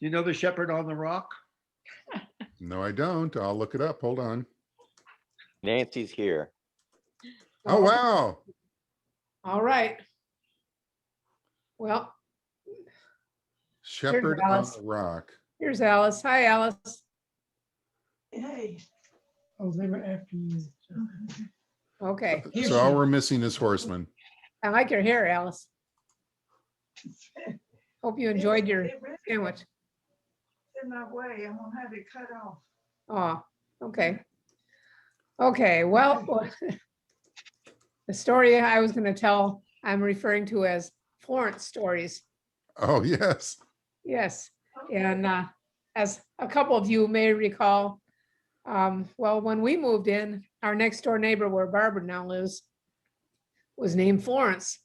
you know the shepherd on the rock? No, I don't. I'll look it up. Hold on. Nancy's here. Oh, wow. All right. Well, Shepherd on Alice. the Rock. here's Alice. Hi, Alice. Hey. Oh, they were after you. Okay. So all we're missing is Horseman. I like your hair, Alice. Hope you enjoyed your sandwich. In my way, I'm gonna have it cut off. Oh, okay. Okay, well, the story I was going to tell, I'm referring to as Florence stories. Oh, yes. Yes, and as a couple of you may recall, well, when we moved in, our next door neighbor where Barbara now lives was named Florence.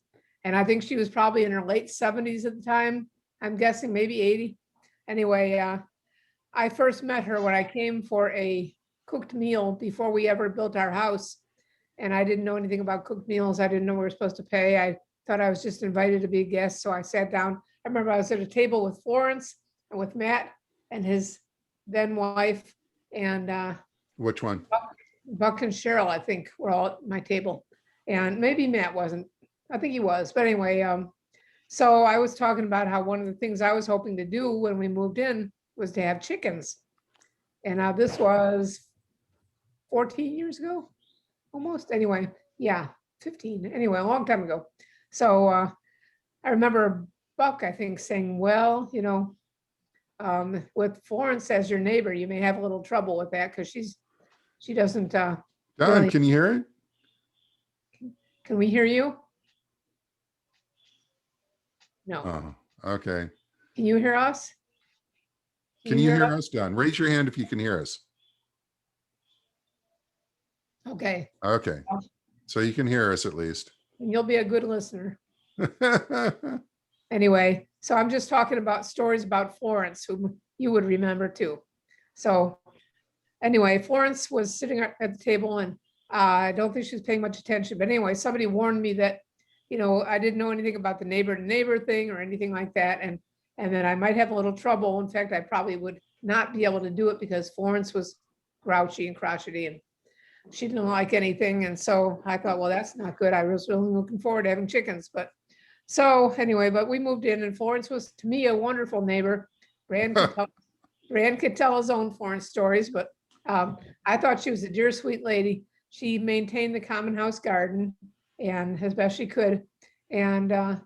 And I think she was probably in her late 70s at the time. I'm guessing maybe 80. Anyway, I first met her when I came for a cooked meal before we ever built our house. And I didn't know anything about cooked meals. I didn't know we were supposed to pay. I thought I was just invited to be a guest. So I sat down. I remember I was at a table with Florence and with Matt and his then wife and Which one? Buck and Cheryl, I think, were all at my table. And maybe Matt wasn't. I think he was. But anyway, so I was talking about how one of the things I was hoping to do when we moved in was to have chickens. And this was 14 years ago, almost. Anyway, yeah, 15. Anyway, a long time ago. So I remember Buck, I think, saying, well, you know, with Florence as your neighbor, you may have a little trouble with that because she doesn't. Don, really- can you hear it? Can we hear you? No. Oh, okay. Can you hear us? Can you hear us, Don? Raise your hand if you can hear us. Okay, Okay. So you can hear us at least. and you'll be a good listener. Anyway, so I'm just talking about stories about Florence, who you would remember too. So anyway, Florence was sitting at the table and I don't think she was paying much attention, but anyway, somebody warned me that, you know, I didn't know anything about the neighbor to neighbor thing or anything like that. And that I might have a little trouble. In fact, I probably would not be able to do it because Florence was grouchy and crotchety and she didn't like anything. And so I thought, well, that's not good. I was really looking forward to having chickens, but so anyway, but we moved in and Florence was to me a wonderful neighbor. Brand could tell his own Florence stories, but I thought she was a dear, sweet lady. She maintained the common house garden and as best she could. And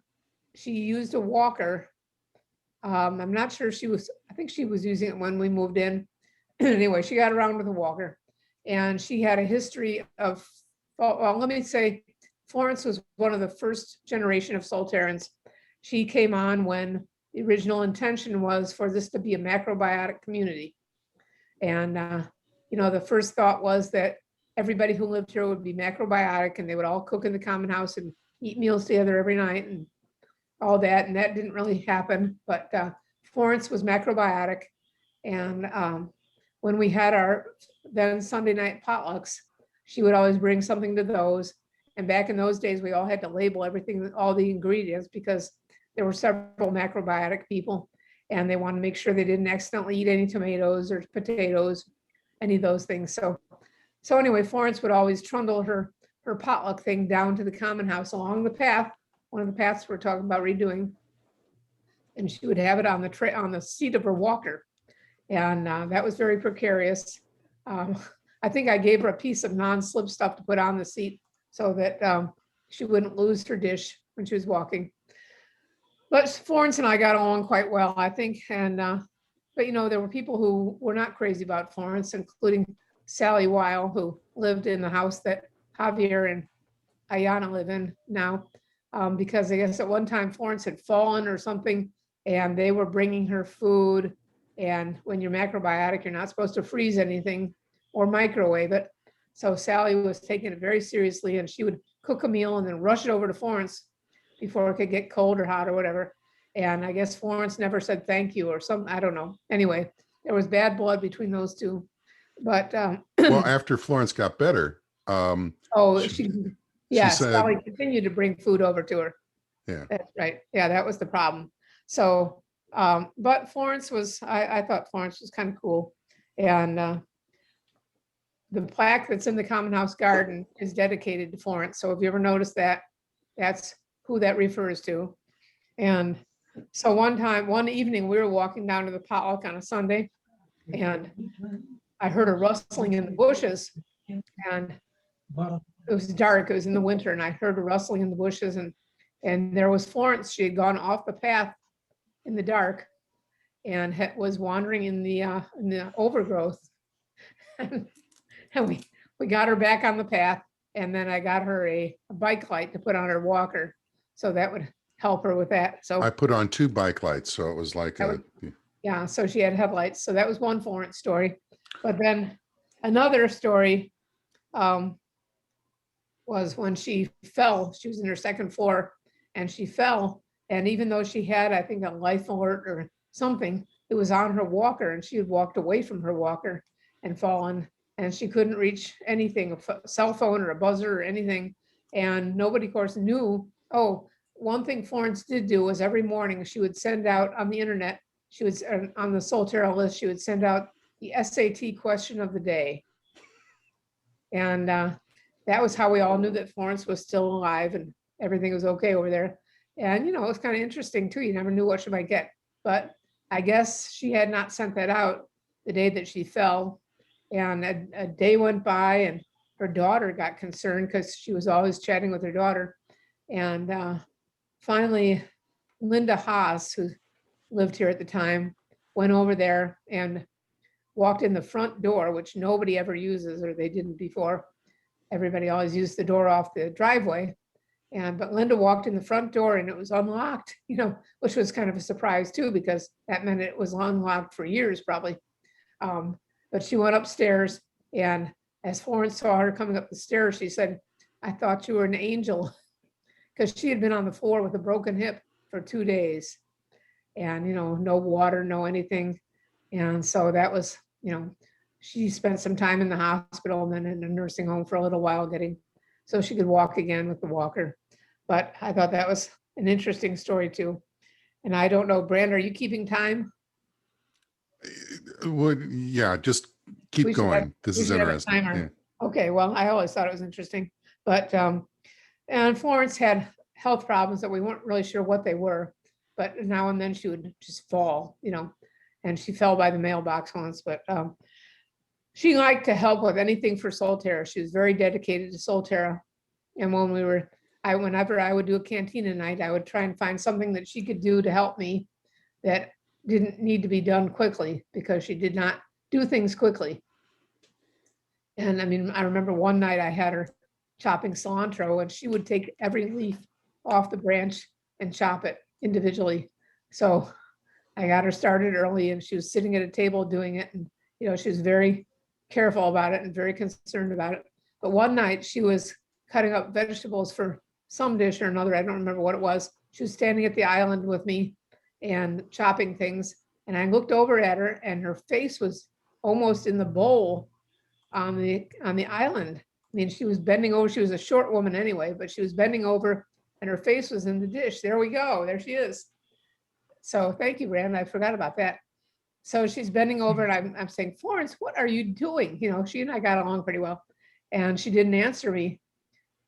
she used a walker. I'm not sure I think she was using it when we moved in. Anyway, she got around with a walker and she had a history of, well, let me say, Florence was one of the first generation of Solterrans. She came on when the original intention was for this to be a macrobiotic community. And, you know, the first thought was that everybody who lived here would be macrobiotic and they would all cook in the common house and eat meals together every night and all that. And that didn't really happen, but Florence was macrobiotic. And when we had our then Sunday night potlucks, she would always bring something to those. And back in those days, we all had to label everything, all the ingredients, because there were several macrobiotic people and they wanted to make sure they didn't accidentally eat any tomatoes or potatoes, any of those things. So anyway, Florence would always trundle her potluck thing down to the common house along the path, one of the paths we're talking about redoing. And she would have it on the seat of her walker. And that was very precarious. I think I gave her a piece of non-slip stuff to put on the seat so that she wouldn't lose her dish when she was walking. But Florence and I got along quite well, I think. And but you know, there were people who were not crazy about Florence, including Sally Weil, who lived in the house that Javier and Ayana live in now, because I guess at one time Florence had fallen or something, and they were bringing her food. And when you're macrobiotic, you're not supposed to freeze anything or microwave it. So Sally was taking it very seriously, and she would cook a meal and then rush it over to Florence before it could get cold or hot or whatever. And I guess Florence never said thank you or something. I don't know. Anyway, there was bad blood between those two. But well, after Florence got better, she said, Sally continued to bring food over to her. Yeah, that's right. Yeah, that was the problem. So But Florence was, I thought Florence was kind of cool. And the plaque that's in the Common House garden is dedicated to Florence. So if you ever notice that, that's who that refers to. And so one evening, we were walking down to the potluck on a Sunday, and I heard a rustling in the bushes, and it was dark, it was in the winter, and I heard a rustling in the bushes, and there was Florence. She had gone off the path in the dark and was wandering in the overgrowth. And we got her back on the path, and then I got her a bike light to put on her walker, so that would help her with that. So I put on 2 bike lights, so it was like That yeah, so she had headlights. So that was one Florence story. But then another story was when she fell. She was in her second floor and she fell. And even though she had, I think, a life alert or something, it was on her walker, and she had walked away from her walker and fallen, and she couldn't reach anything, a cell phone or a buzzer or anything. And nobody, of course, knew. Oh, one thing Florence did do was every morning she would send out on the internet, she was on the Solterra list, she would send out the SAT question of the day. And that was how we all knew that Florence was still alive and everything was okay over there. And, you know, it was kind of interesting too. You never knew what she might get. But I guess she had not sent that out the day that she fell. And a day went by, and her daughter got concerned because she was always chatting with her daughter. And finally, Linda Haas, who lived here at the time, went over there and walked in the front door, which nobody ever uses, or they didn't before. Everybody always used the door off the driveway. But Linda walked in the front door and it was unlocked, you know, which was kind of a surprise too, because that meant it was unlocked for years probably. But she went upstairs, and as Florence saw her coming up the stairs, she said, "I thought you were an angel," because she had been on the floor with a broken hip for 2 days, and, you know, no water, no anything. And so that was, you know, she spent some time in the hospital and then in a nursing home for a little while so she could walk again with the walker. But I thought that was an interesting story too. And I don't know, Brand, are you keeping time? would, yeah, just We keep should have- going. This we is should have a interesting. timer. Yeah. Okay, well, I always thought it was interesting, but, and Florence had health problems that we weren't really sure what they were, but now and then she would just fall, you know, and she fell by the mailbox once, but, she liked to help with anything for Solterra. She was very dedicated to Solterra. And when whenever I would do a cantina night, I would try and find something that she could do to help me that didn't need to be done quickly, because she did not do things quickly. And I mean, I remember one night I had her chopping cilantro, and she would take every leaf off the branch and chop it individually. So I got her started early, and she was sitting at a table doing it. And, you know, she was very careful about it and very concerned about it. But one night she was cutting up vegetables for some dish or another. I don't remember what it was. She was standing at the island with me and chopping things. And I looked over at her, and her face was almost in the bowl on the island. I mean, she was bending over. She was a short woman anyway, but she was bending over and her face was in the dish. There we go. There she is. So thank you, Rand. I forgot about that. So she's bending over, and I'm saying, "Florence, what are you doing?" You know, she and I got along pretty well, and she didn't answer me.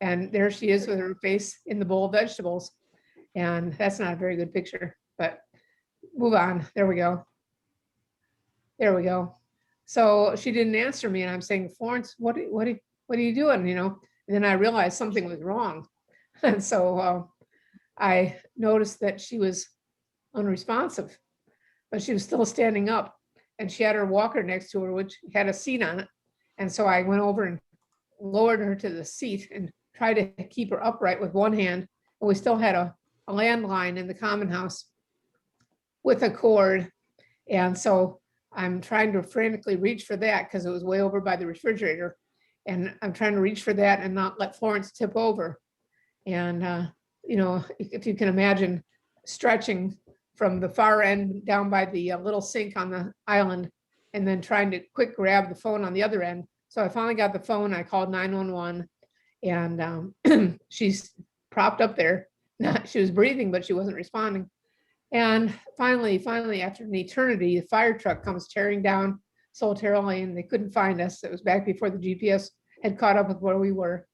And there she is with her face in the bowl of vegetables. And that's not a very good picture, but move on. There we go. There we go. So she didn't answer me, and I'm saying, "Florence, what are you doing?" You know, and then I realized something was wrong. And so I noticed that she was unresponsive, but she was still standing up, and she had her walker next to her, which had a seat on it. And so I went over and lowered her to the seat and tried to keep her upright with one hand. And we still had a landline in the common house with a cord. And so I'm trying to frantically reach for that, because it was way over by the refrigerator. And I'm trying to reach for that and not let Florence tip over. And, you know, if you can imagine stretching from the far end down by the little sink on the island, and then trying to quick grab the phone on the other end. So I finally got the phone. I called 911, and she's propped up there. She was breathing, but she wasn't responding. And finally, after an eternity, the fire truck comes tearing down Solterra Lane. They couldn't find us. It was back before the GPS had caught up with where we were.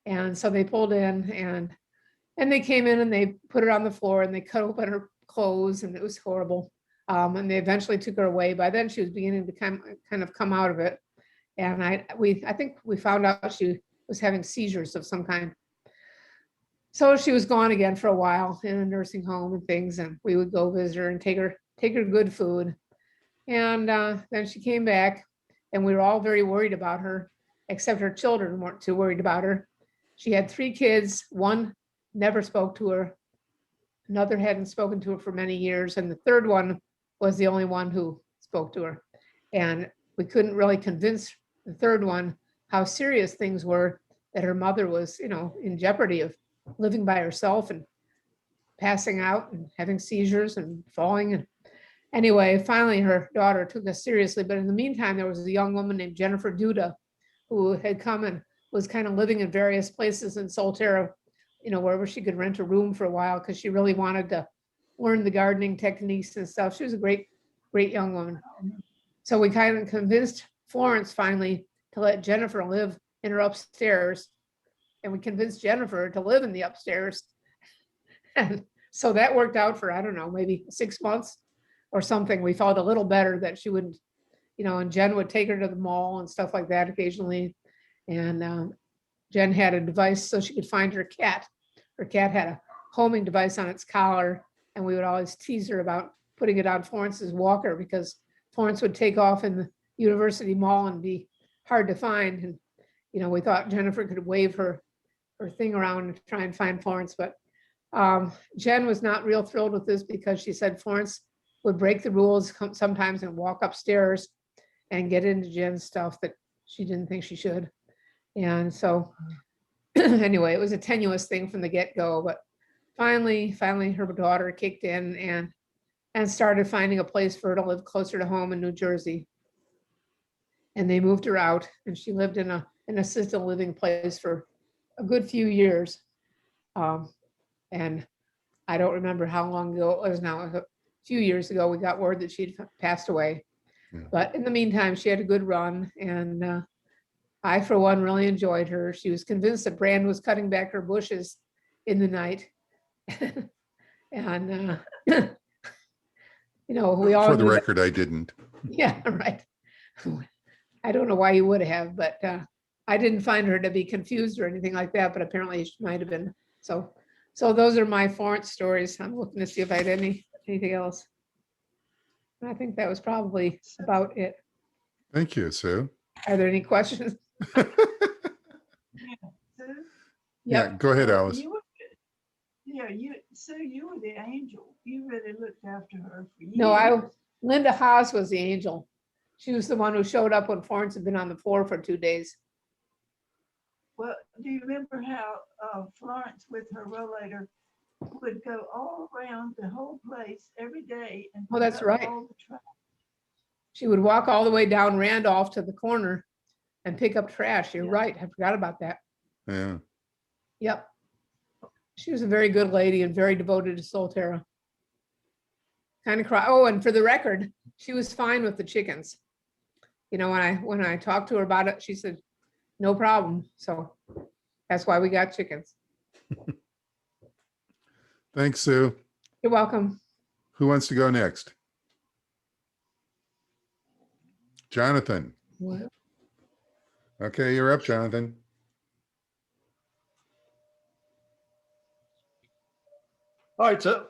And so they pulled in and they came in and they put her on the floor and they cut open her clothes and it was horrible. And they eventually took her away. By then she was beginning to kind of come out of it. And I think we found out she was having seizures of some kind. So she was gone again for a while in a nursing home and things, and we would go visit her and take her good food. And then she came back and we were all very worried about her, except her children weren't too worried about her. She had 3 kids. One never spoke to her. Another hadn't spoken to her for many years. And the third one was the only one who spoke to her. And we couldn't really convince the third one how serious things were, that her mother was, in jeopardy of living by herself and passing out and having seizures and falling. And anyway, finally her daughter took us seriously. But in the meantime, there was a young woman named Jennifer Duda who had come and was kind of living in various places in Solterra, wherever she could rent a room for a while, because she really wanted to learn the gardening techniques and stuff. She was a great young woman. So we kind of convinced Florence finally to let Jennifer live in her upstairs. And we convinced Jennifer to live in the upstairs. And so that worked out for, I don't know, maybe 6 months or something. We felt a little better that she wouldn't, and Jen would take her to the mall and stuff like that occasionally. And Jen had a device so she could find her cat. Her cat had a homing device on its collar, and we would always tease her about putting it on Florence's walker, because Florence would take off in the University Mall and be hard to find. And, we thought Jennifer could wave her thing around and try and find Florence. But Jen was not real thrilled with this, because she said Florence would break the rules sometimes and walk upstairs and get into Jen's stuff that she didn't think she should. And so anyway, it was a tenuous thing from the get-go, but finally her daughter kicked in and started finding a place for her to live closer to home in New Jersey. And they moved her out, and she lived in an assisted living place for a good few years. And I don't remember how long ago it was now. A few years ago, we got word that she'd passed away. Yeah. But in the meantime, she had a good run, and I, for one, really enjoyed her. She was convinced that Brand was cutting back her bushes in the night. And, we all For the knew that- record, I didn't. Yeah, right. I don't know why you would have, but I didn't find her to be confused or anything like that, but apparently she might have been. So those are my Florence stories. I'm looking to see if I had anything else. I think that was probably about it. Thank you, Sue. Are there any questions? Sue, Yeah, go ahead, Alice. Sue, you were the angel. You really looked after her for years. No, Linda Haas was the angel. She was the one who showed up when Florence had been on the floor for 2 days. Well, do you remember how Florence with her rollator would go all around the whole place every day? And Oh, that's pick up right. all the trash? She would walk all the way down Randolph to the corner and pick up trash. You're Yeah. right. I forgot about that. Yeah. Yep. She was a very good lady and very devoted to Solterra. Kind of cry. Oh, and for the record, she was fine with the chickens. When I talked to her about it, she said, no problem. So that's why we got chickens. Thanks, Sue. You're welcome. Who wants to go next? Jonathan. What? Okay, you're up, Jonathan. All right, so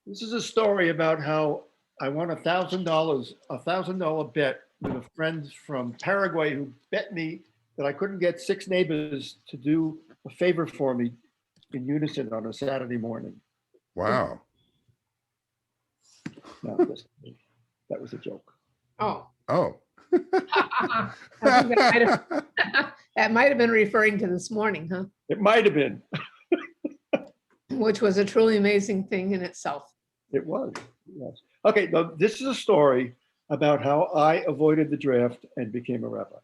this is a story about how I won $1,000 bet with a friend from Paraguay who bet me that I couldn't get 6 neighbors to do a favor for me in unison on a Saturday morning. Wow. No, that was a joke. Oh. Oh. I think that might have been referring to this morning, huh? It might have been. Which was a truly amazing thing in itself. It was, yes. Okay, now this is a story about how I avoided the draft and became a rabbi.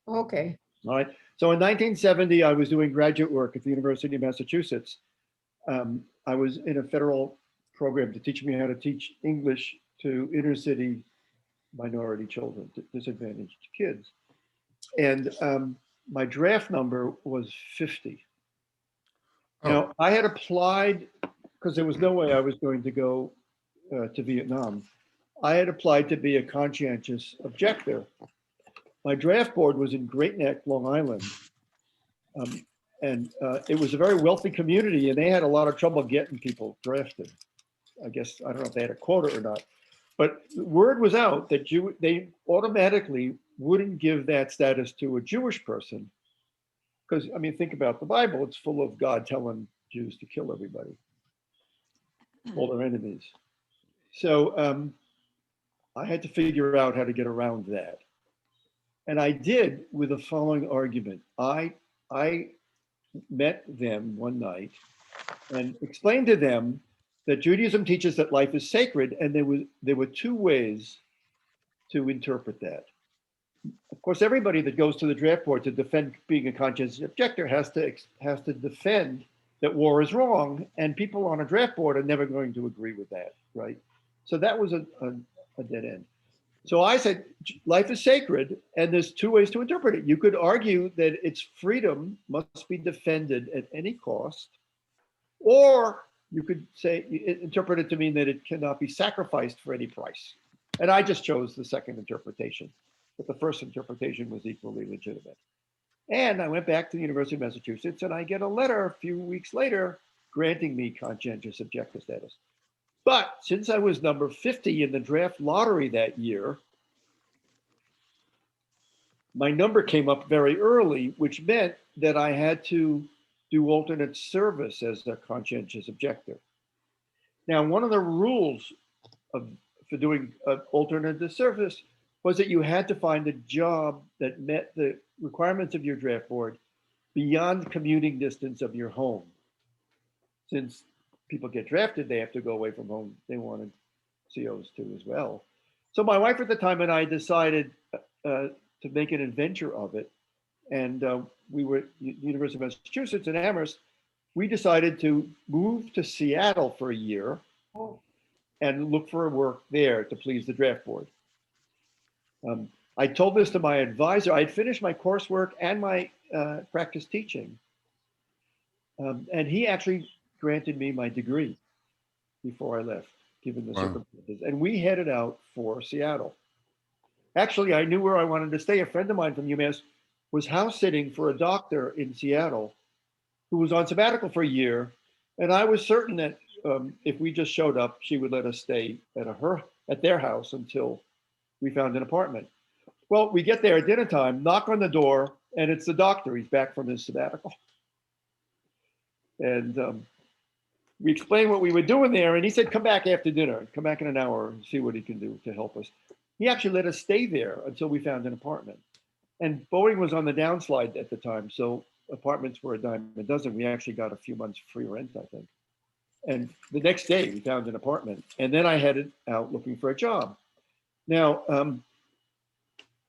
Okay. All right. So in 1970, I was doing graduate work at the University of Massachusetts. I was in a federal program to teach me how to teach English to inner city minority children, disadvantaged kids. And my draft number was 50. Oh. Now, I had applied, because there was no way I was going to go to Vietnam. I had applied to be a conscientious objector. My draft board was in Great Neck, Long Island. And it was a very wealthy community, and they had a lot of trouble getting people drafted. I guess, I don't know if they had a quota or not. But the word was out that they automatically wouldn't give that status to a Jewish person. Because, I mean, think about the Bible. It's full of God telling Jews to kill everybody, all their enemies. So I had to figure out how to get around that. And I did with the following argument. I met them one night and explained to them that Judaism teaches that life is sacred, and there were two ways to interpret that. Of course, everybody that goes to the draft board to defend being a conscientious objector has to defend that war is wrong, and people on a draft board are never going to agree with that, right? So that was a dead end. So I said, life is sacred, and there's two ways to interpret it. You could argue that its freedom must be defended at any cost, or you could say, interpret it to mean that it cannot be sacrificed for any price. And I just chose the second interpretation, but the first interpretation was equally legitimate. And I went back to the University of Massachusetts, and I get a letter a few weeks later granting me conscientious objector status. But since I was number 50 in the draft lottery that year, my number came up very early, which meant that I had to do alternate service as a conscientious objector. Now, one of the rules for doing alternate service was that you had to find a job that met the requirements of your draft board beyond commuting distance of your home. Since people get drafted, they have to go away from home. They wanted COs too as well. So my wife at the time and I decided to make an adventure of it. And we were at the University of Massachusetts in Amherst. We decided to move to Seattle for a year and look for work there to please the draft board. I told this to my advisor. I'd finished my coursework and my practice teaching. And he actually granted me my degree before I left, given the circumstances. And we headed out for Seattle. Actually, I knew where I wanted to stay. A friend of mine from UMass was house sitting for a doctor in Seattle who was on sabbatical for a year. And I was certain that if we just showed up, she would let us stay at their house until we found an apartment. Well, we get there at dinner time, knock on the door, and it's the doctor. He's back from his sabbatical. And we explained what we were doing there, and he said, come back after dinner, come back in an hour and see what he can do to help us. He actually let us stay there until we found an apartment. And Boeing was on the downslide at the time, so apartments were a dime a dozen. We actually got a few months free rent, I think. And the next day we found an apartment, and then I headed out looking for a job. Now,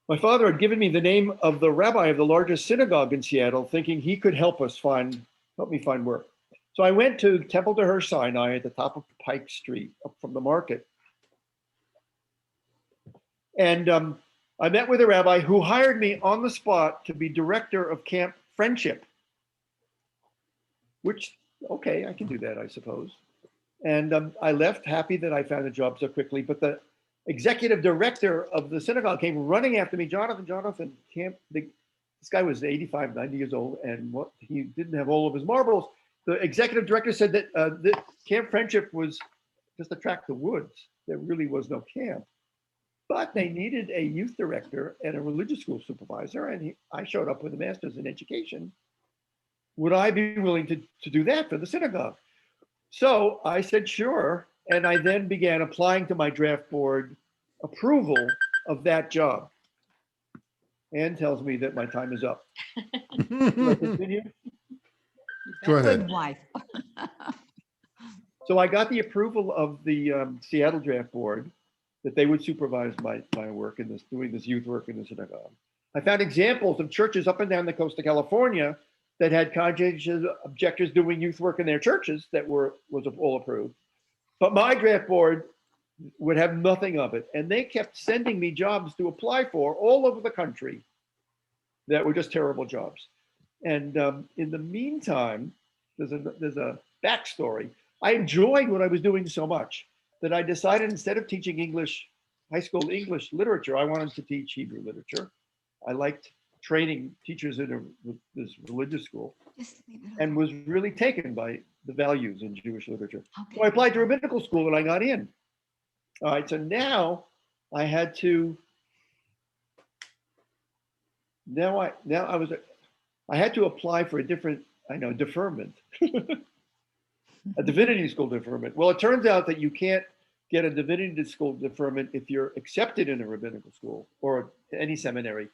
my father had given me the name of the rabbi of the largest synagogue in Seattle, thinking he could help me find work. So I went to Temple to Her Sinai at the top of Pike Street, up from the market. And I met with a rabbi who hired me on the spot to be director of Camp Friendship, which, okay, I can do that, I suppose. And I left happy that I found a job so quickly, but the executive director of the synagogue came running after me, Jonathan, this guy was 85, 90 years old, and he didn't have all of his marbles. The executive director said that the Camp Friendship was just a tract of woods. There really was no camp. But they needed a youth director and a religious school supervisor, and I showed up with a master's in education. Would I be willing to do that for the synagogue? So I said, sure. And I then began applying to my draft board approval of that job. Ann tells me that my time is up. Can I continue? Go ahead. Good wife. So I got the approval of the Seattle draft board that they would supervise my work in doing this youth work in the synagogue. I found examples of churches up and down the coast of California that had conscientious objectors doing youth work in their churches that was all approved. But my draft board would have nothing of it. And they kept sending me jobs to apply for all over the country that were just terrible jobs. And in the meantime, there's a backstory. I enjoyed what I was doing so much that I decided instead of teaching English, high school English literature, I wanted to teach Hebrew literature. I liked training teachers in this religious school and was really taken by the values in Jewish literature. So I applied to rabbinical school and I got in. All right, so now I had to, I had to apply for a different, deferment, a divinity school deferment. Well, it turns out that you can't get a divinity school deferment if you're accepted in a rabbinical school or any seminary,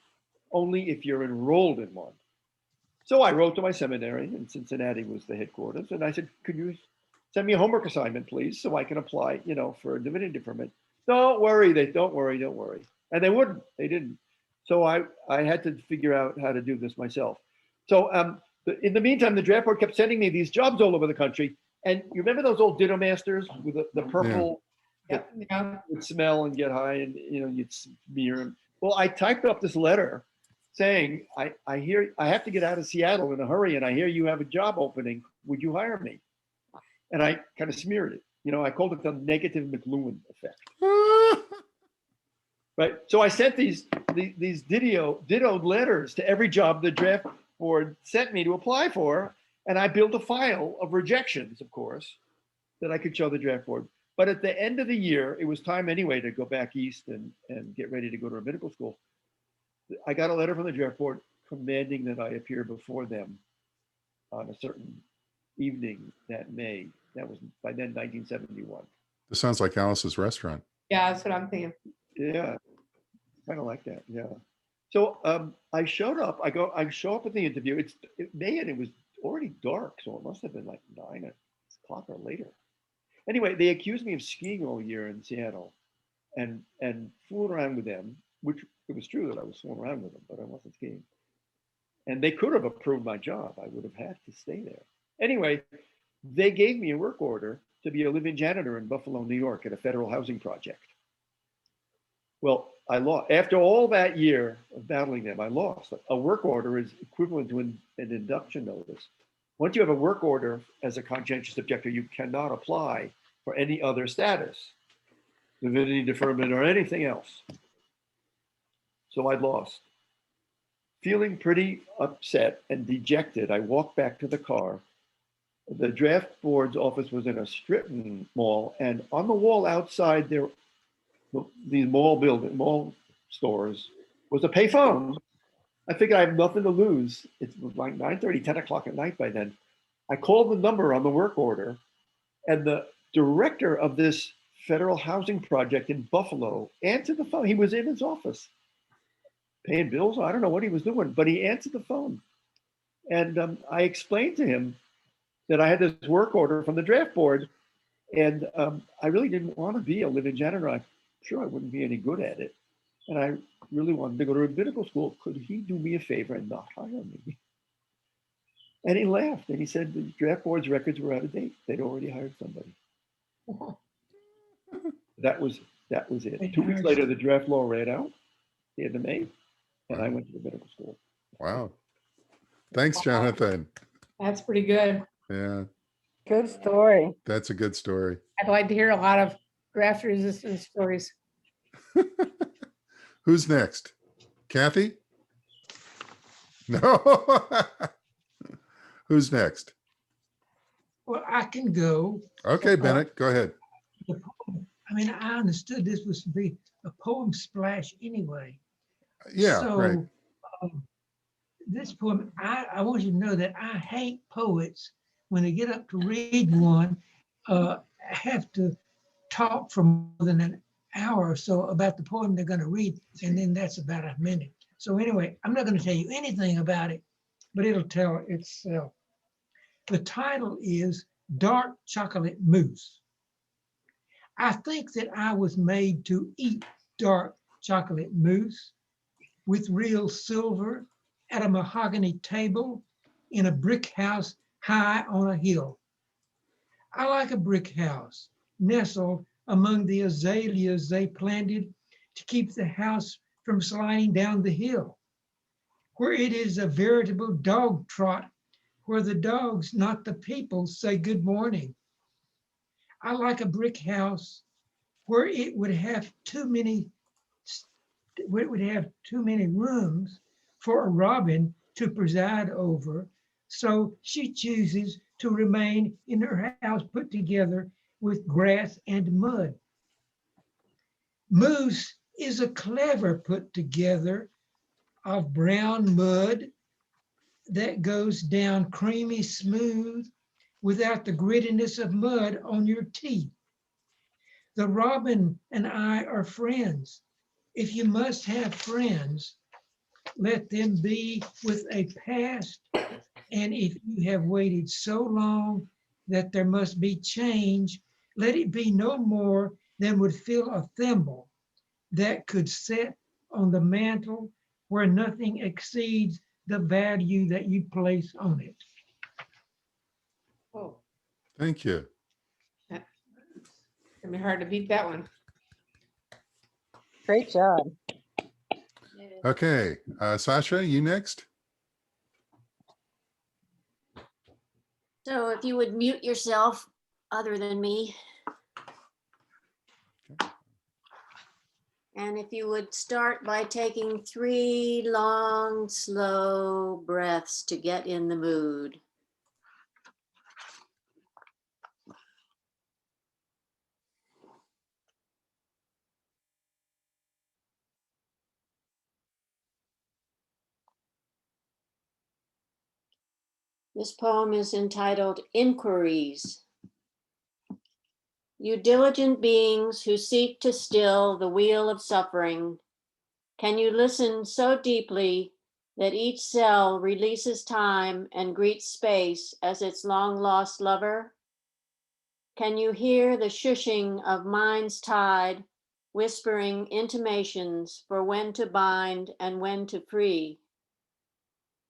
only if you're enrolled in one. So I wrote to my seminary, and Cincinnati was the headquarters, and I said, could you send me a homework assignment, please, so I can apply, for a divinity deferment. Don't worry, don't worry. And they wouldn't, they didn't. So I had to figure out how to do this myself. So in the meantime, the draft board kept sending me these jobs all over the country. And you remember those old ditto masters with the purple that would smell and get high and, you'd smear them. Well, I typed up this letter saying, I hear I have to get out of Seattle in a hurry and I hear you have a job opening. Would you hire me? And I kind of smeared it. I called it the negative McLuhan effect. Right. So I sent these dittoed letters to every job the draft board sent me to apply for. And I built a file of rejections, of course, that I could show the draft board. But at the end of the year, it was time anyway to go back east and get ready to go to rabbinical school. I got a letter from the draft board commanding that I appear before them on a certain evening that May. That was by then 1971. This sounds like Alice's restaurant. Yeah, that's what I'm thinking. Yeah, kind of like that. Yeah. So I showed up. I show up at the interview. It's May and it was already dark, so it must have been like 9 o'clock or later. Anyway, they accused me of skiing all year in Seattle, and fooling around with them, which it was true that I was fooling around with them, but I wasn't skiing. And they could have approved my job. I would have had to stay there. Anyway, they gave me a work order to be a live-in janitor in Buffalo, New York at a federal housing project. Well, I lost. After all that year of battling them, I lost. A work order is equivalent to an induction notice. Once you have a work order as a conscientious objector, you cannot apply for any other status, divinity deferment or anything else. So I'd lost. Feeling pretty upset and dejected, I walked back to the car. The draft board's office was in a strip mall, and on the wall outside there, these mall stores, was a payphone. I figured I have nothing to lose. It was like 9:30, 10 o'clock at night by then. I called the number on the work order, and the director of this federal housing project in Buffalo answered the phone. He was in his office paying bills. I don't know what he was doing, but he answered the phone. And I explained to him that I had this work order from the draft board, and I really didn't want to be a live-in janitor. I'm sure I wouldn't be any good at it. And I really wanted to go to rabbinical school. Could he do me a favor and not hire me? And he laughed and he said the draft board's records were out of date. They'd already hired somebody. That was it. 2 weeks later, the draft law ran out, the end of May, and I went to rabbinical school. Wow. Thanks, Jonathan. That's pretty good. Yeah, Good story. that's a good story. I'd like to hear a lot of draft resistance stories. Who's next? Kathy? No. Who's next? Well, I can go. Okay, Bennett, go ahead. The poem, I mean, I understood this was to be a poem splash anyway. Yeah, So, right. This poem, I want you to know that I hate poets when they get up to read one, have to talk for more than an hour or so about the poem they're going to read, and then that's about a minute. So anyway, I'm not going to tell you anything about it, but it'll tell itself. The title is Dark Chocolate Mousse. I think that I was made to eat dark chocolate mousse with real silver at a mahogany table in a brick house high on a hill. I like a brick house nestled among the azaleas they planted to keep the house from sliding down the hill, where it is a veritable dog trot, where the dogs, not the people, say good morning. I like a brick house where it would have too many rooms for a robin to preside over. So she chooses to remain in her house put together with grass and mud. Moose is a clever put together of brown mud that goes down creamy smooth without the grittiness of mud on your teeth. The robin and I are friends. If you must have friends, let them be with a past. And if you have waited so long that there must be change, let it be no more than would fill a thimble that could sit on the mantle where nothing exceeds the value that you place on it. Oh, Thank you. it's gonna be hard to beat that one. Great job. Okay, Sasha, you next? So if you would mute yourself other than me. And if you would start by taking 3 long, slow breaths to get in the mood. This poem is entitled Inquiries. You diligent beings who seek to still the wheel of suffering, can you listen so deeply that each cell releases time and greets space as its long-lost lover? Can you hear the shushing of mind's tide, whispering intimations for when to bind and when to free?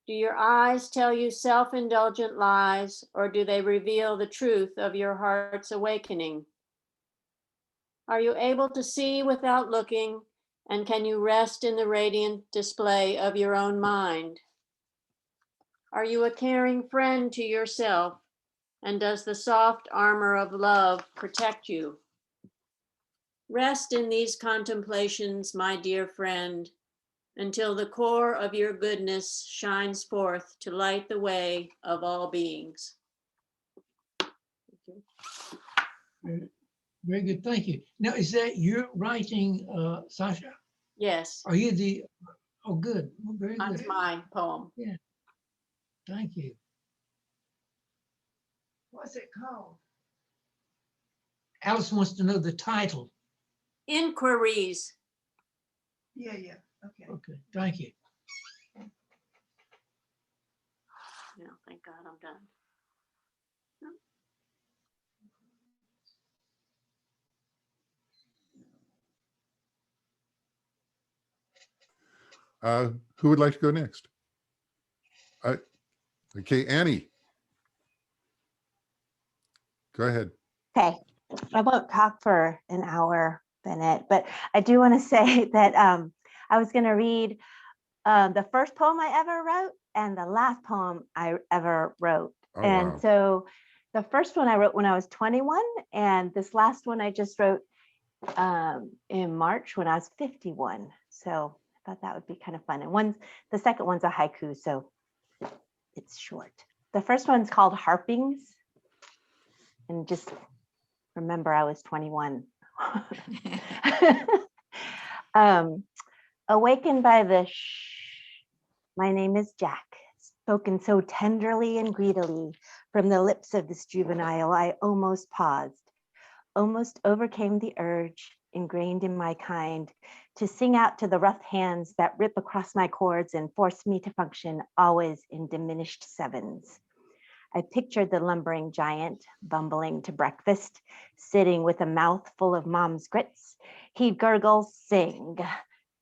Do your eyes tell you self-indulgent lies, or do they reveal the truth of your heart's awakening? Are you able to see without looking, and can you rest in the radiant display of your own mind? Are you a caring friend to yourself, and does the soft armor of love protect you? Rest in these contemplations, my dear friend, until the core of your goodness shines forth to light the way of all beings. Very good, thank you. Now, is that your writing, Sasha? Yes, Are you the, oh, good, well, very good. that's my poem. Thank you. What's it called? Alice wants to know the title. Inquiries. Yeah, okay. Okay, thank you. No, thank God I'm done. Who would like to go next? Okay, Annie. Go ahead. Okay, I won't talk for an hour, Bennett, but I do want to say that I was going to read the first poem I ever wrote and the last poem I ever wrote. Oh, and wow. so the first one I wrote when I was 21, and this last one I just wrote in March when I was 51. So I thought that would be kind of fun. And the second one's a haiku, so it's short. The first one's called Harpings. And just remember, I was 21. Awakened by the my name is Jack, spoken so tenderly and greedily from the lips of this juvenile, I almost paused, almost overcame the urge ingrained in my kind to sing out to the rough hands that rip across my chords and force me to function always in diminished sevens. I pictured the lumbering giant bumbling to breakfast, sitting with a mouth full of mom's grits. He'd gurgle, sing,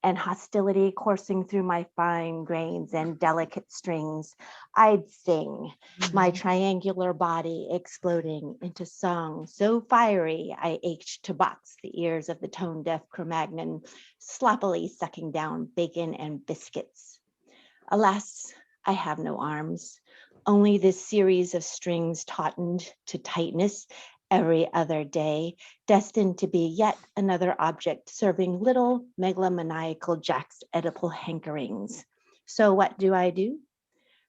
and hostility coursing through my fine grains and delicate strings, I'd sing, my triangular body exploding into song so fiery I ached to box the ears of the tone-deaf Cro-Magnon, sloppily sucking down bacon and biscuits. Alas, I have no arms, only this series of strings tautened to tightness every other day, destined to be yet another object serving little megalomaniacal Jack's Oedipal hankerings. So what do?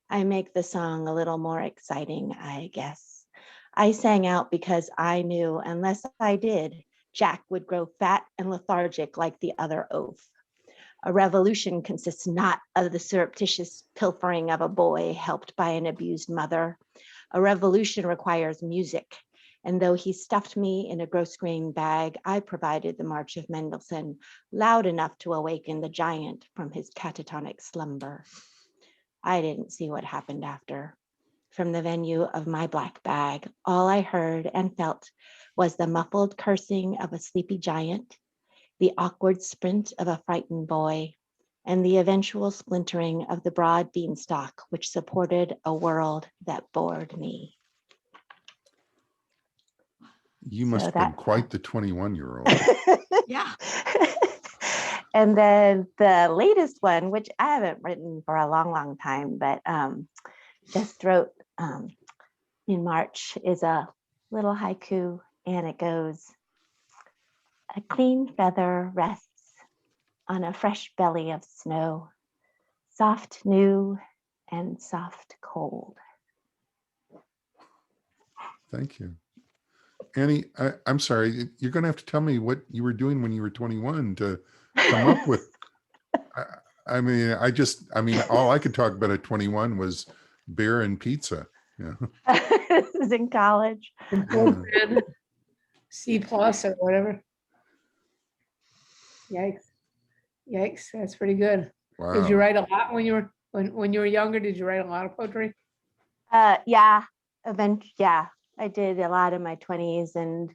I make the song a little more exciting, I guess. I sang out because I knew unless I did, Jack would grow fat and lethargic like the other oaf. A revolution consists not of the surreptitious pilfering of a boy helped by an abused mother. A revolution requires music. And though he stuffed me in a gross-grain bag, I provided the March of Mendelssohn, loud enough to awaken the giant from his catatonic slumber. I didn't see what happened after. From the venue of my black bag, all I heard and felt was the muffled cursing of a sleepy giant, the awkward sprint of a frightened boy, and the eventual splintering of the broad beanstalk which supported a world that bored me. You must have been quite the 21-year-old. Yeah. And then the latest one, which I haven't written for a long, long time, but just wrote in March, is a little haiku, and it goes, a clean feather rests on a fresh belly of snow, soft new and soft cold. Thank you. Annie, I'm sorry, you're going to have to tell me what you were doing when you were 21 to come up with. I mean, all I could talk about at 21 was beer and pizza. Yeah. This is in college. C+ or whatever. Yikes. Yikes, that's pretty good. Wow. Did you write a lot when you were younger? Did you write a lot of poetry? Yeah, I did a lot in my 20s and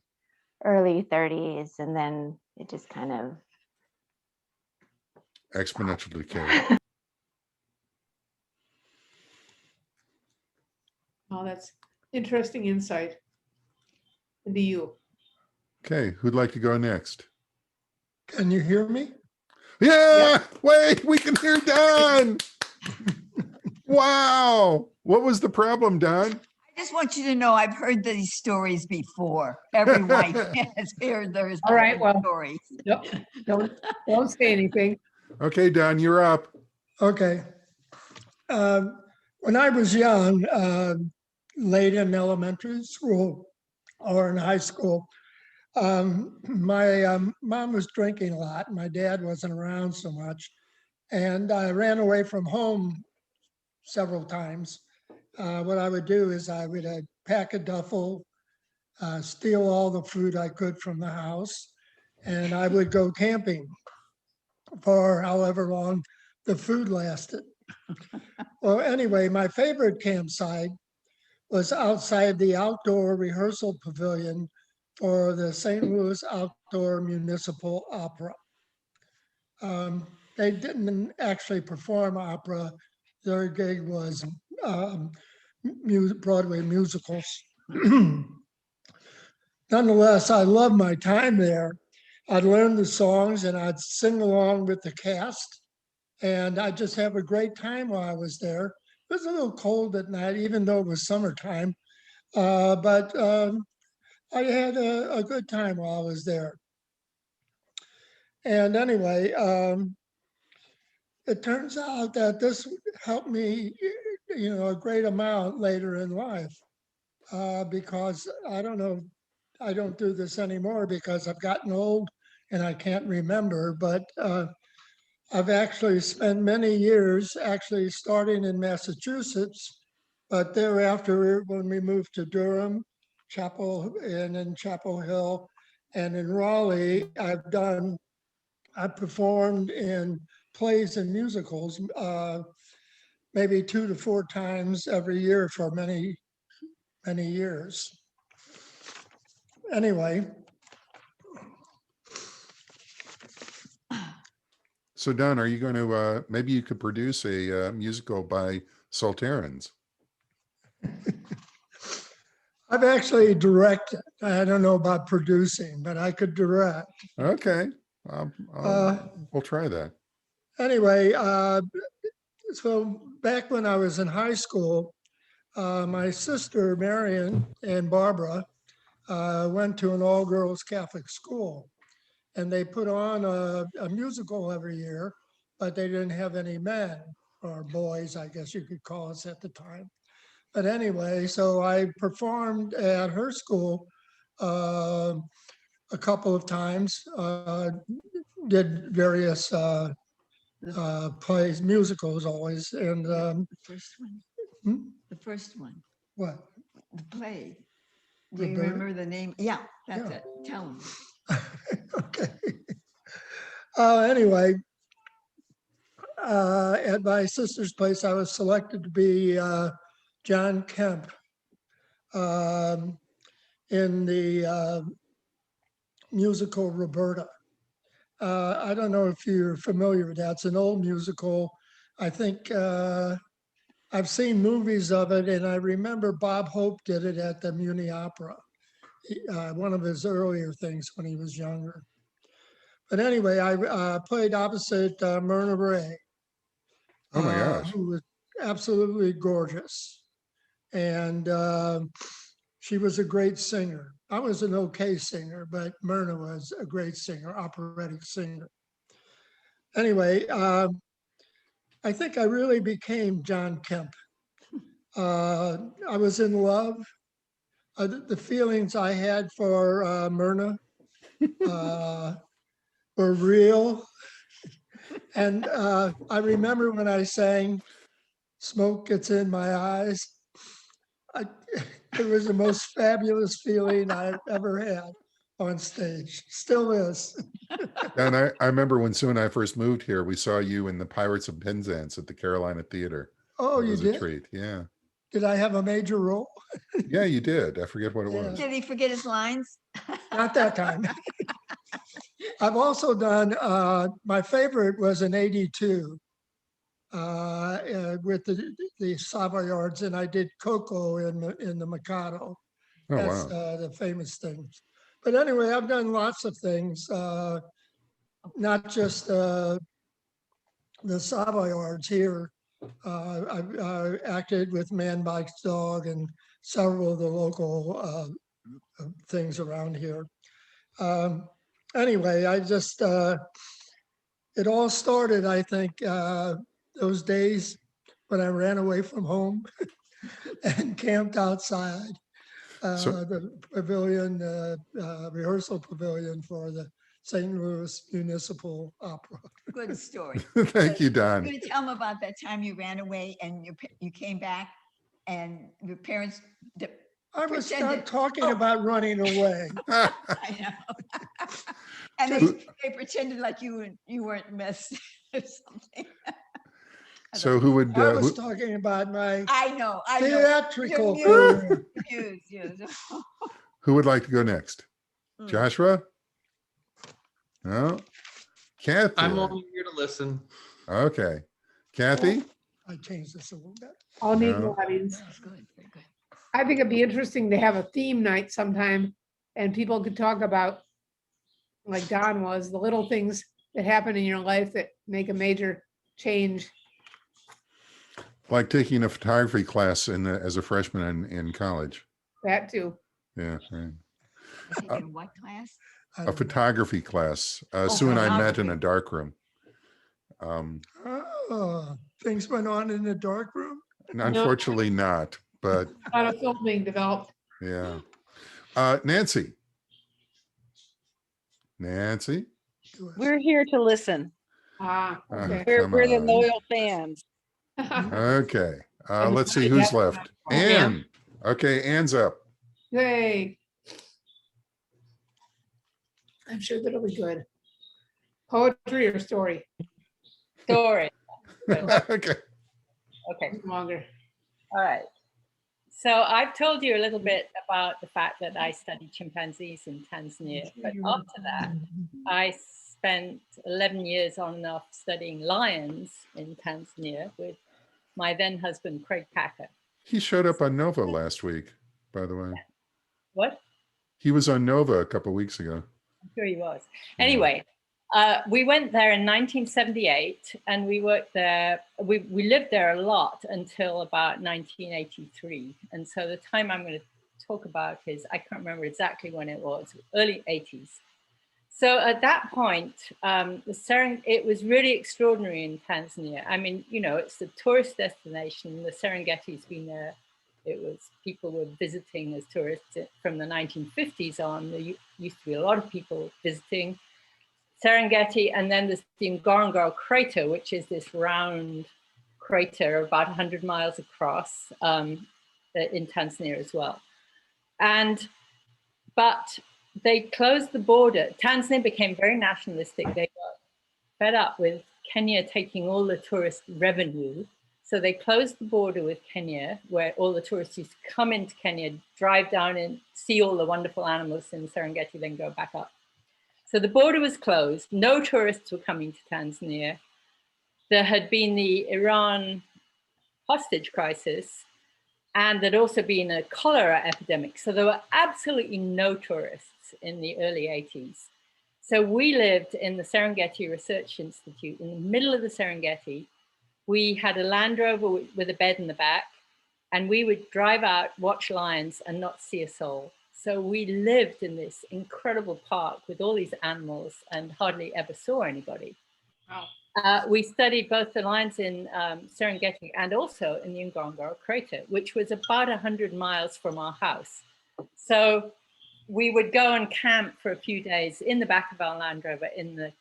early 30s, and then it just kind of exponential decay. Oh, that's interesting insight into you. Okay, who'd like to go next? Can you hear me? Yeah, wait, we can hear Don. Wow. What was the problem, Don? I just want you to know I've heard these stories before. Every wife has heard those stories. Yep. Don't say anything. Okay, Don, you're up. Okay. When I was young, late in elementary school or in high school, my mom was drinking a lot. My dad wasn't around so much. And I ran away from home several times. What I would do is I would pack a duffel, steal all the food I could from the house, and I would go camping for however long the food lasted. Well, anyway, my favorite campsite was outside the outdoor rehearsal pavilion for the St. Louis Outdoor Municipal Opera. They didn't actually perform opera. Their gig was Broadway musicals. Nonetheless, I loved my time there. I'd learn the songs and I'd sing along with the cast, and I'd just have a great time while I was there. It was a little cold at night, even though it was summertime, but I had a good time while I was there. And anyway, it turns out that this helped me, a great amount later in life, because I don't know, I don't do this anymore because I've gotten old and I can't remember, but I've actually spent many years actually starting in Massachusetts, but thereafter when we moved to Durham, and in Chapel Hill, and in Raleigh, I've performed in plays and musicals maybe 2 to 4 times every year for many, many years. Anyway. So Don, are you going to, maybe you could produce a musical by Solterrans? I've actually directed. I don't know about producing, but I could direct. Okay. Uh, We'll try that. Anyway, so back when I was in high school, my sister Marion and Barbara went to an all-girls Catholic school, and they put on a musical every year, but they didn't have any men or boys, I guess you could call us at the time. But anyway, so I performed at her school a couple of times, did various plays, musicals always, and The first one, hmm? the first one, What? the play. Do you Roberta? remember the name? Yeah, that's Yeah. it. Tell them. Okay. Anyway, at my sister's place, I was selected to be John Kemp in the musical Roberta. I don't know if you're familiar with that. It's an old musical. I think I've seen movies of it, and I remember Bob Hope did it at the Muni Opera, one of his earlier things when he was younger. But anyway, I played opposite Myrna Ray, Oh my gosh. who was absolutely gorgeous. And she was a great singer. I was an okay singer, but Myrna was a great singer, operatic singer. Anyway, I think I really became John Kemp. I was in love. The feelings I had for Myrna were real. And I remember when I sang Smoke Gets in My Eyes, it was the most fabulous feeling I've ever had on stage. Still is. And I remember when Sue and I first moved here, we saw you in the Pirates of Penzance at the Carolina Theater. Oh, It you was a did? treat. Yeah. Did I have a major role? Yeah, you did. I forget what it Yeah. was. Did he forget his lines? Not that time. I've also done, my favorite was in '82 with the Savoyards, and I did Coco in the Mikado. Oh, That's wow. the famous things. But anyway, I've done lots of things, not just the Savoyards here. I've acted with Man Bites Dog and several of the local things around here. Anyway, I just, it all started, I think, those days when I ran away from home and camped outside So, the pavilion, rehearsal pavilion for the St. Louis Municipal Opera. Good story. thank you, You're Don. going to tell them about that time you ran away and you came back and your parents. I was not Pretended- talking Oh. about running away. I know. And they pretended like you weren't missed or something. So who would, I was talking about my I know. theatrical You're career. confused. who would like to go next? Hmm. Joshua? No? Kathy? I'm only here to listen. Okay. Kathy? I changed this a little bit. All need No. audience. That's good. Very good. I think it'd be interesting to have a theme night sometime and people could talk about, like Don was, the little things that happen in your life that make a major change. Like taking a photography class as a freshman in college. That too. Yeah, right. Taking what class? I A don't know. photography class. Sue and I met in a dark room. Oh, things went on in the dark room. Unfortunately not, but A lot of film being developed. yeah. Nancy? Nancy? We're here to listen. Ah, okay. Come We're the on. loyal fans. Okay, let's see who's left. Anne. Okay, Anne's up. Yay. I'm sure that'll be good. Poetry or story? Story. Okay. Okay. Longer. All right. So I've told you a little bit about the fact that I studied chimpanzees in Tanzania, but after that, I spent 11 years on and off studying lions in Tanzania with my then husband, Craig Packer. He showed up on Nova last week, by the way. What? He was on Nova a couple of weeks ago. I'm sure he was. Yeah. Anyway, we went there in 1978 and we worked there. We lived there a lot until about 1983. And so the time I'm going to talk about is, I can't remember exactly when it was, early 80s. So at that point, it was really extraordinary in Tanzania. I mean, you know, it's a tourist destination. The Serengeti's been there. People were visiting as tourists from the 1950s on. There used to be a lot of people visiting Serengeti. And then there's the Ngorongoro crater, which is this round crater about 100 miles across in Tanzania as well. But they closed the border. Tanzania became very nationalistic. They got fed up with Kenya taking all the tourist revenue. So they closed the border with Kenya, where all the tourists used to come into Kenya, drive down and see all the wonderful animals in Serengeti, then go back up. So the border was closed. No tourists were coming to Tanzania. There had been the Iran hostage crisis, and there'd also been a cholera epidemic. So there were absolutely no tourists in the early 80s. So we lived in the Serengeti Research Institute in the middle of the Serengeti. We had a Land Rover with a bed in the back, and we would drive out, watch lions, and not see a soul. So we lived in this incredible park with all these animals and hardly ever saw anybody. Wow. We studied both the lions in Serengeti and also in the Ngorongoro crater, which was about 100 miles from our house. So we would go and camp for a few days in the back of our Land Rover in the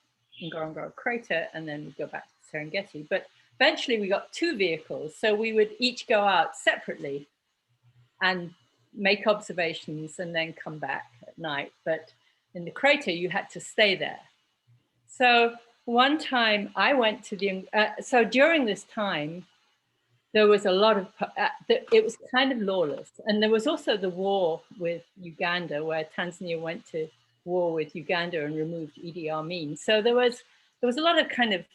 Ngorongoro crater, and then we'd go back to Serengeti. But eventually we got 2 vehicles, so we would each go out separately and make observations and then come back at night. But in the crater, you had to stay there. So one time I went to the, so during this time, there was a lot of, it was kind of lawless. And there was also the war with Uganda, where Tanzania went to war with Uganda and removed Idi Amin. So there was a lot of kind of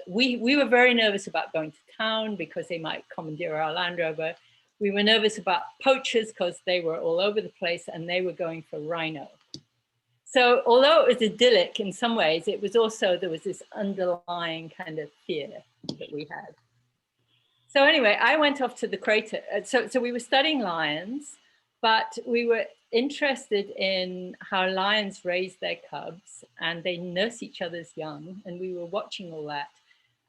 we were very nervous about going to town because they might commandeer our Land Rover. We were nervous about poachers because they were all over the place and they were going for rhino. So although it was idyllic in some ways, it was also, there was this underlying kind of fear that we had. So anyway, I went off to the crater. So we were studying lions, but we were interested in how lions raise their cubs and they nurse each other's young, and we were watching all that.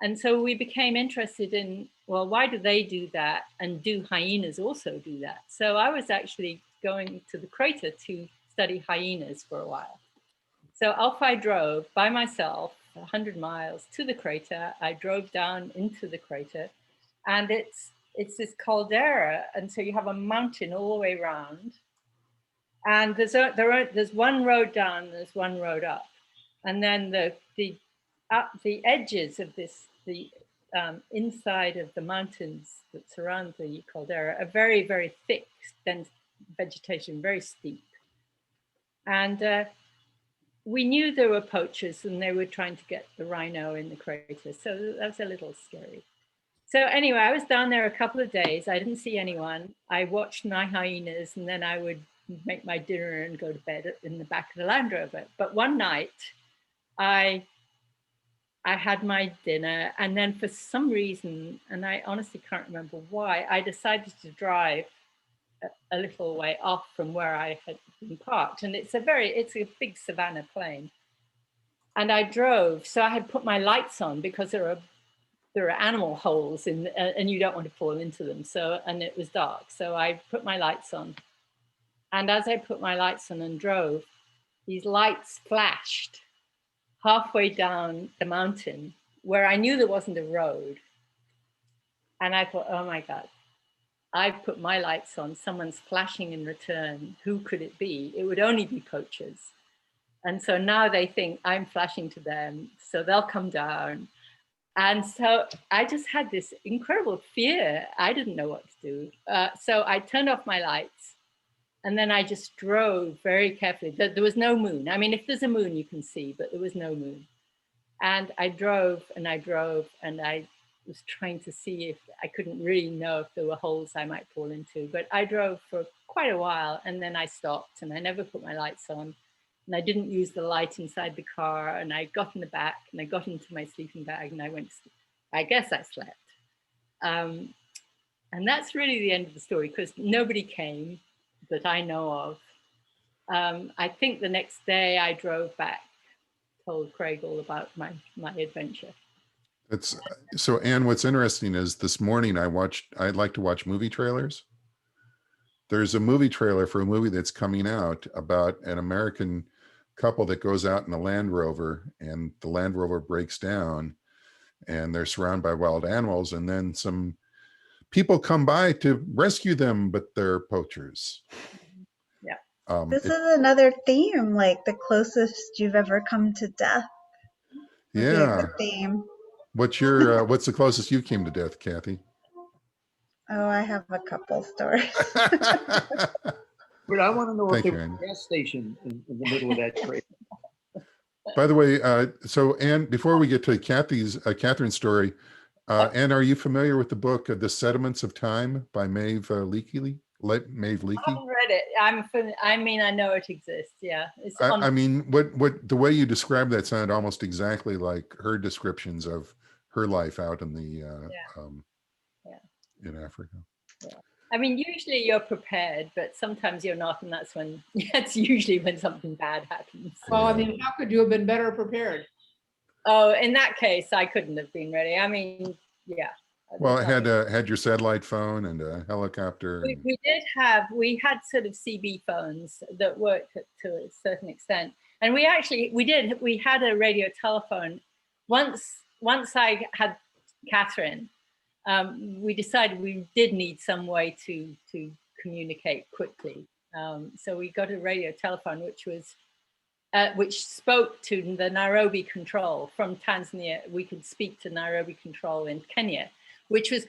And so we became interested in, well, why do they do that? And do hyenas also do that? So I was actually going to the crater to study hyenas for a while. So off I drove by myself 100 miles to the crater. I drove down into the crater, and it's this caldera. And so you have a mountain all the way around. And there's one road down, there's one road up. And then the edges of this, the inside of the mountains that surround the caldera are very, very thick, dense vegetation, very steep. And we knew there were poachers and they were trying to get the rhino in the crater. So that was a little scary. So anyway, I was down there a couple of days. I didn't see anyone. I watched my hyenas, and then I would make my dinner and go to bed in the back of the Land Rover. But one night I had my dinner, and then for some reason, and I honestly can't remember why, I decided to drive a little way off from where I had been parked. And it's a big savanna plain. And I drove, so I had put my lights on because there are animal holes and you don't want to fall into them. So, and it was dark. So I put my lights on. And as I put my lights on and drove, these lights flashed halfway down the mountain where I knew there wasn't a road. And I thought, oh my God, I've put my lights on, someone's flashing in return. Who could it be? It would only be poachers. And so now they think I'm flashing to them, so they'll come down. And so I just had this incredible fear. I didn't know what to do. So I turned off my lights And then I just drove very carefully. There was no moon. I mean, if there's a moon, you can see, but there was no moon. And I drove and I drove and I was trying to see if I couldn't really know if there were holes I might fall into. But I drove for quite a while and then I stopped and I never put my lights on. And I didn't use the light inside the car. And I got in the back and I got into my sleeping bag and I went to sleep. I guess I slept. And that's really the end of the story because nobody came that I know of. I think the next day I drove back, told Craig all about my adventure. That's so, Anne, what's interesting is this morning I like to watch movie trailers. There's a movie trailer for a movie that's coming out about an American couple that goes out in a Land Rover and the Land Rover breaks down and they're surrounded by wild animals and then some people come by to rescue them, but they're poachers. Yeah. This is another theme, like the closest you've ever come to death. Would be a Yeah. good theme. What's your what's the closest you came to death, Kathy? Oh, I have a couple stories. But I want to know if Thank there you, was Anne. a gas station in the middle of that trail. By the way, so Anne, before we get to Catherine's story, Anne, are you familiar with the book The Sediments of Time by Maeve Leakey? Maeve I Leakey? haven't read it. I mean, I know it exists. Yeah. It's I mean, what the way you described that sounded almost exactly like her descriptions of her life out in the in Africa. Yeah. I mean, usually you're prepared, but sometimes you're not, and that's usually when something bad happens. Well, I mean, how could you have been better prepared? Oh, in that case, I couldn't have been ready. I mean, yeah. Well, it had your satellite phone and a helicopter. We had sort of CB phones that worked to a certain extent. And we had a radio telephone. Once I had Catherine, we decided we did need some way to communicate quickly. So we got a radio telephone, which spoke to the Nairobi control from Tanzania. We could speak to Nairobi control in Kenya, which was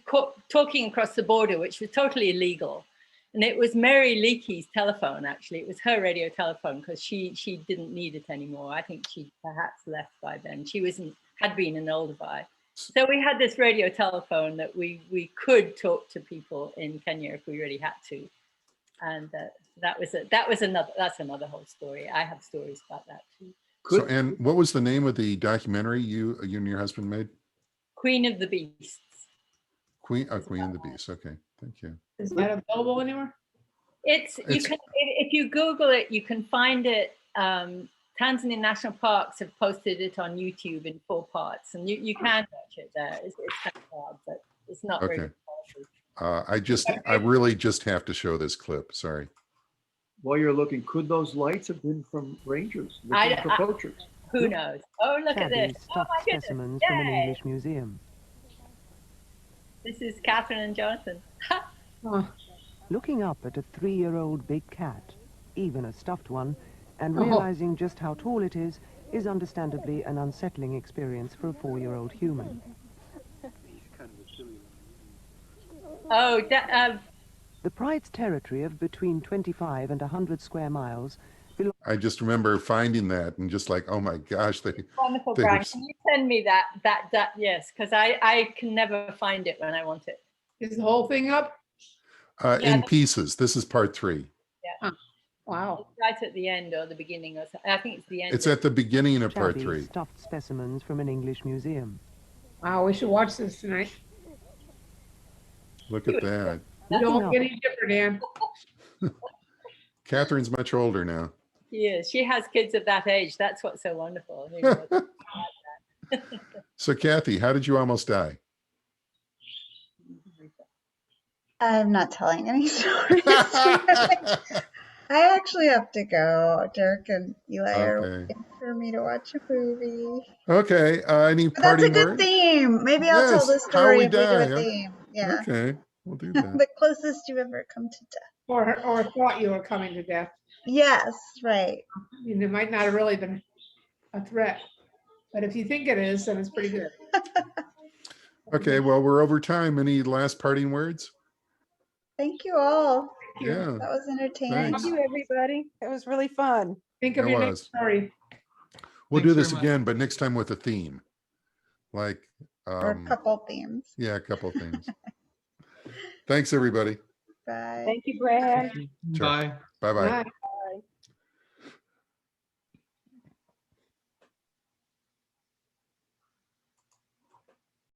talking across the border, which was totally illegal. And it was Mary Leakey's telephone, actually. It was her radio telephone because she didn't need it anymore. I think she perhaps left by then. She had been an Olduvai. So we had this radio telephone that we could talk to people in Kenya if we really had to. And that's another whole story. I have stories about that too. So, and what was the name of the documentary you and your husband made? Queen of the Beasts. Queen of the Beasts. Okay, thank you. Is that available anywhere? If you Google it, you can find it. Tanzania National Parks have posted it on YouTube in 4 parts, and you can watch it there. It's kind of hard, but it's not Okay. Really I really just have to show this clip. Sorry. While you're looking, could those lights have been from rangers looking for poachers? Who knows? Oh, look at this. Oh my goodness. Specimens from an English museum. This is Catherine and Jonathan. Looking up at a 3-year-old big cat, even a stuffed one, and realizing just how tall it is understandably an unsettling experience for a 4-year-old human. Oh, the pride's territory of between 25 and 100 square miles. I just remember finding that and just like, oh my gosh, wonderful, Brian. Can you send me that? Yes, because I can never find it when I want it. Is the whole thing up? In pieces. This is part 3. Yeah. Huh. Wow. It's right at the end or the beginning or something. I think it's the end. It's at the beginning of part 3. Stuffed specimens from an English museum. Wow, we should watch this tonight. Look at that. You don't get any different, Anne. Catherine's much older now. She is. She has kids of that age. That's what's so wonderful. So Kathy, how did you almost die? I'm not telling any stories. I actually have to go. Dirk and Eli are waiting for me to watch a movie. Okay. Any But that's a parting good words? theme. Maybe I'll tell the How we story if we do die. a theme. Yeah. Okay, we'll do that. The closest you ever come to death. Or thought you were coming to death. Yes, right. I mean, it might not have really been a threat, but if you think it is, then it's pretty good. Okay, well, we're over time. Any last parting words? Thank you all. you. Yeah, That was entertaining. thanks. Thank you, everybody. It was really fun. Think of It your was. next story. We'll do Thanks this very much. again, but next time with a theme. Like, Or a couple themes. yeah, a couple of themes. Thanks, everybody. Bye. Thank you, Brad. Sure. Bye. Bye-bye. Bye.